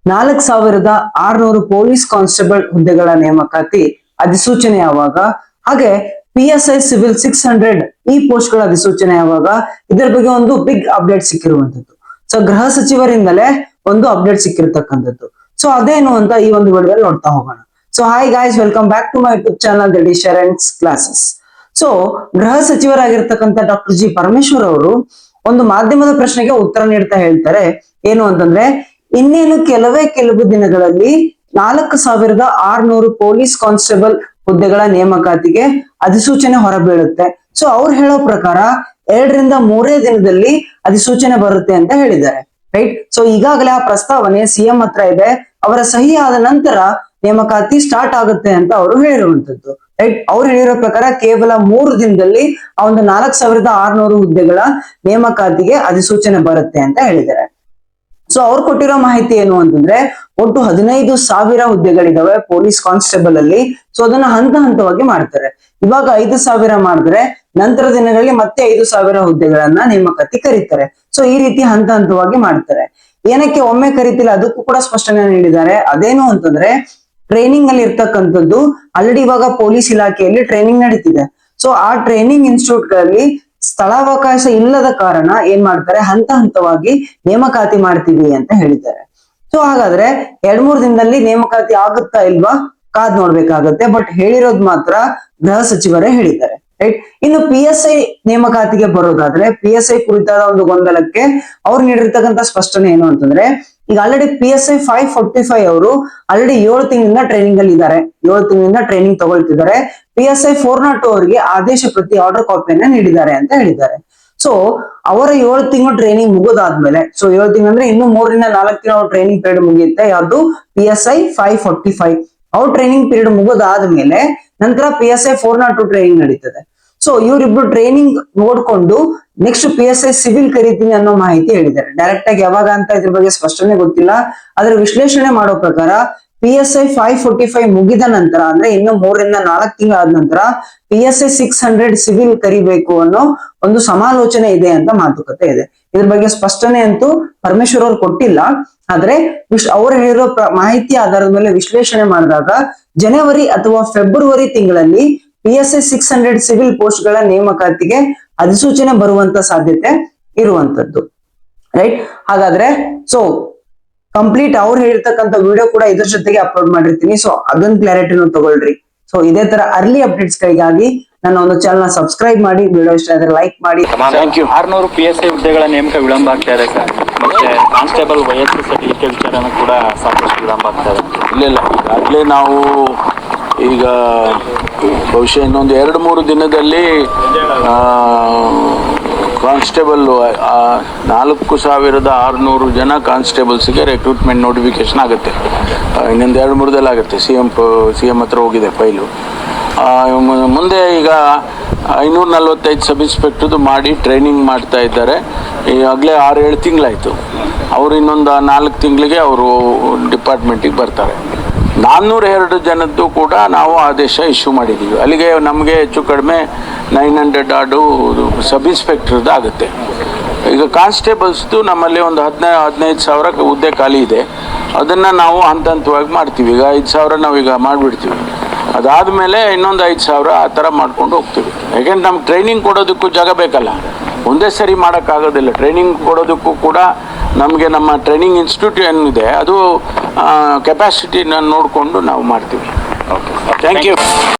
4,600 police constable ಹುದ್ದೆಗಳ ನೇಮಕಾತಿ ಅಧಿಸೂಚನೆ ಯಾವಾಗ, ಹಾಗೆ PSI ಸಿವಿಲ್ 600 ಈ ಪೋಸ್ಟ್ ಗಳ ಅಧಿಸೂಚನೆ ಯಾವಾಗ, ಇದರ ಬಗ್ಗೆ ಒಂದು ಬಿಗ್ ಅಪ್ಡೇಟ್ ಸಿಕ್ಕಿರುವಂತದ್ದು. ಸೊ ಗೃಹ ಸಚಿವರಿಂದಲೇ ಒಂದು ಅಪ್ಡೇಟ್ ಸಿಕ್ಕಿರ್ತಕ್ಕಂಥದ್ದು. ಸೊ ಅದೇನು ಅಂತ ಈ ಒಂದು ವಿಡಿಯೋದಲ್ಲಿ ನೋಡ್ತಾ ಹೋಗೋಣ. So hi guys, welcome back to my YouTube channel that is Sharan's classes. So ಗೃಹ ಸಚಿವರಾಗಿರ್ತಕ್ಕಂಥ ಡಾಕ್ಟರ್ ಜಿ ಪರಮೇಶ್ವರ್ ಅವರು ಒಂದು ಮಾಧ್ಯಮದ ಪ್ರಶ್ನೆಗೆ ಉತ್ತರ ನೀಡ್ತಾ ಹೇಳ್ತಾರೆ ಏನು ಅಂತಂದ್ರೆ, ಇನ್ನೇನು ಕೆಲವು ದಿನಗಳಲ್ಲಿ 4,600 ಪೊಲೀಸ್ ಕಾನ್ಸ್ಟೇಬಲ್ ಹುದ್ದೆಗಳ ನೇಮಕಾತಿಗೆ ಅಧಿಸೂಚನೆ ಹೊರಬೀಳುತ್ತೆ. ಸೊ ಅವ್ರು ಹೇಳೋ ಪ್ರಕಾರ 2 ರಿಂದ 3 ದಿನದಲ್ಲಿ ಅಧಿಸೂಚನೆ ಬರುತ್ತೆ ಅಂತ ಹೇಳಿದ್ದಾರೆ. ರೈಟ್. ಸೊ ಈಗಾಗಲೇ ಆ ಪ್ರಸ್ತಾವನೆ ಸಿಎಂ ಹತ್ರ ಇದೆ. ಅವರ ಸಹಿ ಆದ ನಂತರ ನೇಮಕಾತಿ ಸ್ಟಾರ್ಟ್ ಆಗುತ್ತೆ ಅಂತ ಅವರು ಹೇಳಿರುವಂತದ್ದು. ರೈಟ್. ಅವ್ರು ಹೇಳಿರೋ ಪ್ರಕಾರ ಕೇವಲ 3 ದಿನದಲ್ಲಿ ಆ ಒಂದು 4,600 ಹುದ್ದೆಗಳ ನೇಮಕಾತಿಗೆ ಅಧಿಸೂಚನೆ ಬರುತ್ತೆ ಅಂತ ಹೇಳಿದ್ದಾರೆ. ಸೊ ಅವ್ರು ಕೊಟ್ಟಿರೋ ಮಾಹಿತಿ ಏನು ಅಂತಂದ್ರೆ, ಒಟ್ಟು 15,000 ಹುದ್ದೆಗಳಿದಾವೆ ಪೊಲೀಸ್ ಕಾನ್ಸ್ಟೇಬಲ್ ಅಲ್ಲಿ. ಸೊ ಅದನ್ನ ಹಂತವಾಗಿ ಮಾಡ್ತಾರೆ. ಇವಾಗ 5,000 ಮಾಡಿದ್ರೆ ನಂತರ ದಿನಗಳಲ್ಲಿ ಮತ್ತೆ 5,000 ಹುದ್ದೆಗಳನ್ನ ನೇಮಕಾತಿ ಕರೀತಾರೆ. ಸೊ ಈ ರೀತಿ ಹಂತವಾಗಿ ಮಾಡ್ತಾರೆ. ಏನಕ್ಕೆ ಒಮ್ಮೆ ಕರಿತಿಲ್ಲ ಅದಕ್ಕೂ ಕೂಡ ಸ್ಪಷ್ಟನೆ ನೀಡಿದ್ದಾರೆ. ಅದೇನು ಅಂತಂದ್ರೆ, ಟ್ರೈನಿಂಗ್ ಅಲ್ಲಿ ಇರ್ತಕ್ಕಂಥದ್ದು ಆಲ್ರೆಡಿ ಇವಾಗ ಪೊಲೀಸ್ ಇಲಾಖೆಯಲ್ಲಿ ಟ್ರೈನಿಂಗ್ ನಡೀತಿದೆ. ಸೊ ಆ ಟ್ರೈನಿಂಗ್ ಇನ್ಸ್ಟಿಟ್ಯೂಟ್ ಗಳಲ್ಲಿ ಸ್ಥಳಾವಕಾಶ ಇಲ್ಲದ ಕಾರಣ ಏನ್ ಮಾಡ್ತಾರೆ, ಹಂತವಾಗಿ ನೇಮಕಾತಿ ಮಾಡ್ತೀವಿ ಅಂತ ಹೇಳಿದ್ದಾರೆ. ಸೊ ಹಾಗಾದ್ರೆ 2-3 ದಿನದಲ್ಲಿ ನೇಮಕಾತಿ ಆಗುತ್ತಾ ಇಲ್ವಾ ಕಾದ್ ನೋಡ್ಬೇಕಾಗತ್ತೆ. ಬಟ್ ಹೇಳಿರೋದು ಮಾತ್ರ ಗೃಹ ಸಚಿವರೇ ಹೇಳಿದ್ದಾರೆ. ರೈಟ್. ಇನ್ನು PSI ನೇಮಕಾತಿಗೆ ಬರೋದಾದ್ರೆ, PSI ಕುರಿತಾದ ಒಂದು ಗೊಂದಲಕ್ಕೆ ಅವ್ರು ನೀಡಿರ್ತಕ್ಕಂಥ ಸ್ಪಷ್ಟನೆ ಏನು ಅಂತಂದ್ರೆ, ಈಗ ಆಲ್ರೆಡಿ PSI 545 ಅವರು ಆಲ್ರೆಡಿ 7 ತಿಂಗಳಿಂದ ಟ್ರೈನಿಂಗ್ ಅಲ್ಲಿ ಇದ್ದಾರೆ. 7 ತಿಂಗಳಿಂದ ಟ್ರೈನಿಂಗ್ ತಗೊಳ್ತಿದ್ದಾರೆ. PSI 402 ಅವರಿಗೆ ಆದೇಶ ಪ್ರತಿ ಆರ್ಡರ್ ಕಾಪಿಯನ್ನ ನೀಡಿದ್ದಾರೆ ಅಂತ ಹೇಳಿದ್ದಾರೆ. ಸೊ ಅವರ 7 ತಿಂಗಳು ಟ್ರೈನಿಂಗ್ ಮುಗಿದಾದ್ಮೇಲೆ, ಸೊ 7 ತಿಂಗಳು ಅಂದ್ರೆ ಇನ್ನು 3 ರಿಂದ 4 ತಿಂಗಳು ಟ್ರೈನಿಂಗ್ ಪೀರಿಯಡ್ ಮುಗಿಯುತ್ತೆ. ಯಾವ್ದು PSI 545 ಅವ್ರ ಟ್ರೈನಿಂಗ್ ಪೀರಿಯಡ್ ಮುಗಿದಾದ್ಮೇಲೆ ನಂತರ PSI 402 ಟ್ರೈನಿಂಗ್ ನಡೀತದೆ. ಸೊ ಇವರಿಬ್ರು ಟ್ರೈನಿಂಗ್ ನೋಡ್ಕೊಂಡು ನೆಕ್ಸ್ಟ್ PSI ಸಿವಿಲ್ ಕರಿತೀನಿ ಅನ್ನೋ ಮಾಹಿತಿ ಹೇಳಿದ್ದಾರೆ. ಡೈರೆಕ್ಟ್ ಆಗಿ ಯಾವಾಗ ಅಂತ ಇದ್ರ ಬಗ್ಗೆ ಸ್ಪಷ್ಟನೆ ಗೊತ್ತಿಲ್ಲ. ಅದ್ರ ವಿಶ್ಲೇಷಣೆ ಮಾಡೋ ಪ್ರಕಾರ PSI 545 ಮುಗಿದ ನಂತರ, ಅಂದ್ರೆ ಇನ್ನು 3 ರಿಂದ 4 ತಿಂಗಳಾದ ನಂತರ PSI 600 ಸಿವಿಲ್ ಕರಿಬೇಕು ಅನ್ನೋ ಒಂದು ಸಮಾಲೋಚನೆ ಇದೆ ಅಂತ ಮಾತುಕತೆ ಇದೆ. ಇದ್ರ ಬಗ್ಗೆ ಸ್ಪಷ್ಟನೆ ಅಂತೂ ಪರಮೇಶ್ವರ್ ಅವ್ರು ಕೊಟ್ಟಿಲ್ಲ. ಆದ್ರೆ ಅವ್ರು ಹೇಳಿರೋ ಮಾಹಿತಿ ಆಧಾರದ ಮೇಲೆ ವಿಶ್ಲೇಷಣೆ ಮಾಡಿದಾಗ ಜನವರಿ ಅಥವಾ ಫೆಬ್ರವರಿ ತಿಂಗಳಲ್ಲಿ PSI 600 ಸಿವಿಲ್ ಪೋಸ್ಟ್ ಗಳ ನೇಮಕಾತಿಗೆ ಅಧಿಸೂಚನೆ ಬರುವಂತ ಸಾಧ್ಯತೆ ಇರುವಂತದ್ದು. ರೈಟ್. ಹಾಗಾದ್ರೆ ಸೊ ಕಂಪ್ಲೀಟ್ ಅವ್ರು ಹೇಳಿರ್ತಕ್ಕಂಥ ವಿಡಿಯೋ ಕೂಡ ಇದ್ರ ಜೊತೆಗೆ ಅಪ್ಲೋಡ್ ಮಾಡಿರ್ತೀನಿ. ಸೊ ಅದನ್ನ ಕ್ಲಾರಿಟಿನೂ ತಗೊಳ್ರಿ. ಸೊ ಇದೇ ತರ ಅರ್ಲಿ ಅಪ್ಡೇಟ್ಸ್ ಗಳಿಗಾಗಿ ನನ್ನ ಒಂದು ಚಾನಲ್ ಸಬ್ಸ್ಕ್ರೈಬ್ ಮಾಡಿ, ವಿಡಿಯೋ ಇಷ್ಟ ಆದ್ರೆ ಲೈಕ್ ಮಾಡಿ. 600 PSI ಹುದ್ದೆಗಳ ನೇಮಕ ವಿಳಂಬ ಆಗ್ತಾ ಇದೆ ಸರ್. ಮತ್ತೆ ಕಾನ್ಸ್ಟೇಬಲ್ ವಯಸ್ಸು ಸರ್ಟಿಫಿಕೇಟ್ ವಿಚಾರನೂ ಕೂಡ ಸಾಕಷ್ಟು ವಿಳಂಬ ಆಗ್ತಾ ಇದೆ. ಇಲ್ಲ ಈಗಾಗಲೇ ನಾವು ಈಗ ಬಹುಶಃ ಇನ್ನೊಂದು 2-3 ದಿನದಲ್ಲಿ ಕಾನ್ಸ್ಟೇಬಲ್ 4,600 ಜನ ಕಾನ್ಸ್ಟೇಬಲ್ಸ್ಗೆ ರೆಕ್ರೂಟ್ಮೆಂಟ್ ನೋಟಿಫಿಕೇಶನ್ ಆಗುತ್ತೆ. ಇನ್ನೊಂದು 2-3 ಆಗುತ್ತೆ. ಸಿ ಎಂ ಹತ್ರ ಹೋಗಿದೆ ಫೈಲು. ಮುಂದೆ ಈಗ 545 ಸಬ್ ಇನ್ಸ್ಪೆಕ್ಟರ್ದು ಮಾಡಿ ಟ್ರೈನಿಂಗ್ ಮಾಡ್ತಾ ಇದ್ದಾರೆ. ಈಗಾಗಲೇ 6-7 ತಿಂಗಳಾಯಿತು. ಅವರು ಇನ್ನೊಂದು 4 ತಿಂಗಳಿಗೆ ಅವರು ಡಿಪಾರ್ಟ್ಮೆಂಟಿಗೆ ಬರ್ತಾರೆ. 402 ಜನದ್ದು ಕೂಡ ನಾವು ಆದೇಶ ಇಶ್ಯೂ ಮಾಡಿದ್ದೀವಿ. ಅಲ್ಲಿಗೆ ನಮಗೆ ಹೆಚ್ಚು ಕಡಿಮೆ 900 ಆರ್ಡು ಸಬ್ ಇನ್ಸ್ಪೆಕ್ಟರ್ದು ಆಗುತ್ತೆ. ಈಗ ಕಾನ್ಸ್ಟೇಬಲ್ಸ್ದು ನಮ್ಮಲ್ಲಿ ಒಂದು 15,000 ಹುದ್ದೆ ಖಾಲಿ ಇದೆ. ಅದನ್ನು ನಾವು ಹಂತವಾಗಿ ಮಾಡ್ತೀವಿ. ಈಗ 5,000 ನಾವೀಗ ಮಾಡಿಬಿಡ್ತೀವಿ. ಅದಾದಮೇಲೆ ಇನ್ನೊಂದು 5,000 ಆ ಥರ ಮಾಡ್ಕೊಂಡು ಹೋಗ್ತೀವಿ. ಯಾಕೆಂದ್ರೆ ನಮ್ಗೆ ಟ್ರೈನಿಂಗ್ ಕೊಡೋದಕ್ಕೂ ಜಾಗ ಬೇಕಲ್ಲ. ಒಂದೇ ಸರಿ ಮಾಡೋಕ್ಕಾಗೋದಿಲ್ಲ. ಟ್ರೈನಿಂಗ್ ಕೊಡೋದಕ್ಕೂ ಕೂಡ ನಮಗೆ ನಮ್ಮ ಟ್ರೈನಿಂಗ್ ಇನ್ಸ್ಟಿಟ್ಯೂಟ್ ಏನಿದೆ ಅದು ಕೆಪಾಸಿಟಿನ ನೋಡಿಕೊಂಡು ನಾವು ಮಾಡ್ತೀವಿ. Okay, thank you.